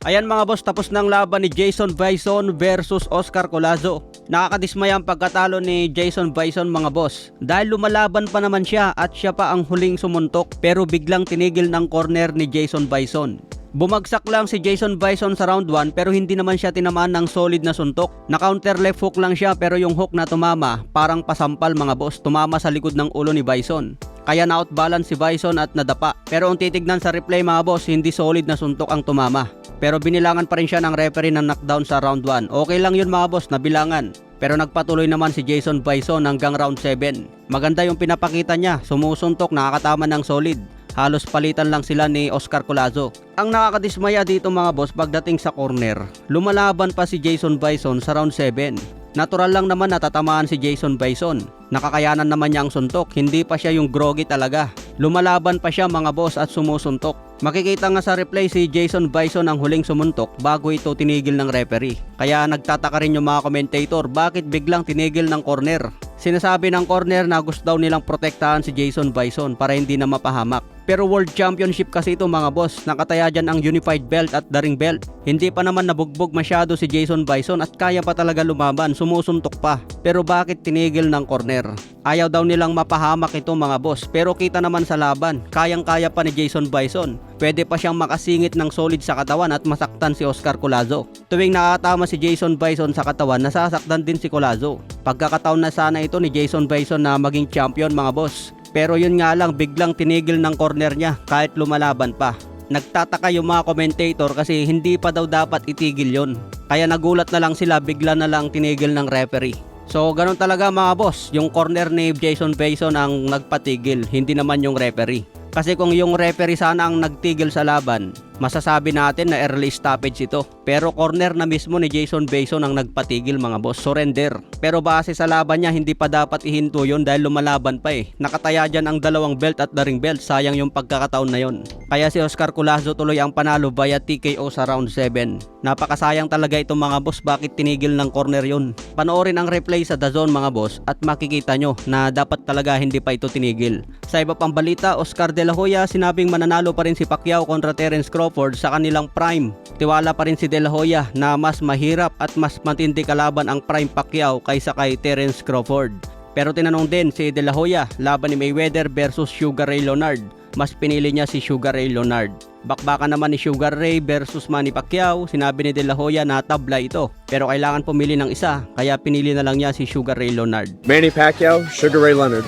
Ayan mga boss, tapos ng laban ni Jason Bison versus Oscar Collazo. Nakakadismaya ang pagkatalo ni Jason Bison mga boss. Dahil lumalaban pa naman siya at siya pa ang huling sumuntok, pero biglang tinigil ng corner ni Jason Bison. Bumagsak lang si Jason Bison sa round 1 pero hindi naman siya tinamaan ng solid na suntok. Na counter left hook lang siya pero yung hook na tumama parang pasampal mga boss, tumama sa likod ng ulo ni Bison. Kaya na-outbalance si Bison at nadapa. Pero kung titignan sa replay mga boss, hindi solid na suntok ang tumama. Pero binilangan pa rin siya ng referee ng knockdown sa round 1. Okay lang yun mga boss, nabilangan. Pero nagpatuloy naman si Jason Bison hanggang round 7. Maganda yung pinapakita niya, sumusuntok, nakakatama ng solid. Halos palitan lang sila ni Oscar Collazo. Ang nakakadismaya dito mga boss pagdating sa corner, lumalaban pa si Jason Bison sa round 7. Natural lang naman natatamaan si Jason Bison. Nakakayanan naman niya ang suntok, hindi pa siya yung groggy talaga. Lumalaban pa siya mga boss at sumusuntok. Makikita nga sa replay si Jason Bison ang huling sumuntok bago ito tinigil ng referee. Kaya nagtataka rin yung mga commentator bakit biglang tinigil ng corner. Sinasabi ng corner na gusto daw nilang protektahan si Jason Bison para hindi na mapahamak. Pero World Championship kasi ito mga boss, nakataya dyan ang Unified Belt at the Ring Belt. Hindi pa naman nabugbog masyado si Jason Bison at kaya pa talaga lumaban, sumusuntok pa. Pero bakit tinigil ng corner? Ayaw daw nilang mapahamak ito mga boss, pero kita naman sa laban, kayang-kaya pa ni Jason Bison. Pwede pa siyang makasingit ng solid sa katawan at masaktan si Oscar Collazo. Tuwing nakatama si Jason Bison sa katawan, nasasaktan din si Collazo. Pagkakataon na sana ito ni Jason Bison na maging champion mga boss. Pero yun nga lang, biglang tinigil ng corner niya kahit lumalaban pa. Nagtataka yung mga commentator kasi hindi pa daw dapat itigil yon. Kaya nagulat na lang sila, bigla na lang tinigil ng referee. So ganun talaga mga boss, yung corner ni Jason Bison ang nagpatigil, hindi naman yung referee. Kasi kung yung referee sana ang nagtigil sa laban, masasabi natin na early stoppage ito. Pero corner na mismo ni Jason Bison ang nagpatigil mga boss, surrender. Pero base sa laban niya, hindi pa dapat ihinto yun dahil lumalaban pa eh. Nakataya dyan ang dalawang belt at the ring belt, sayang yung pagkakataon na yun. Kaya si Oscar Collazo tuloy ang panalo via TKO sa round 7. Napakasayang talaga itong mga boss, bakit tinigil ng corner yun. Panoorin ang replay sa DAZN mga boss at makikita nyo na dapat talaga hindi pa ito tinigil. Sa iba pang balita, Oscar De La Hoya sinabing mananalo pa rin si Pacquiao kontra Terence Crawford sa kanilang prime. Tiwala pa rin si De La Hoya na mas mahirap at mas matindi kalaban ang prime Pacquiao kaysa kay Terence Crawford. Pero tinanong din si De La Hoya laban ni Mayweather versus Sugar Ray Leonard. Mas pinili niya si Sugar Ray Leonard. Bakbakan naman ni Sugar Ray versus Manny Pacquiao, sinabi ni De La Hoya na tabla ito. Pero kailangan pumili ng isa, kaya pinili na lang niya si Sugar Ray Leonard. Manny Pacquiao, Sugar Ray Leonard.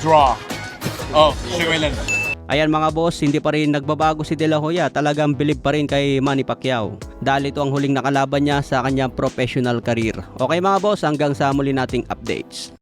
Draw. Oh, Sugar Ray Leonard. Ayan mga boss, hindi pa rin nagbabago si De La Hoya, talagang bilib pa rin kay Manny Pacquiao. Dahil ito ang huling nakalaban niya sa kanyang professional career. Okay mga boss, hanggang sa muli nating updates.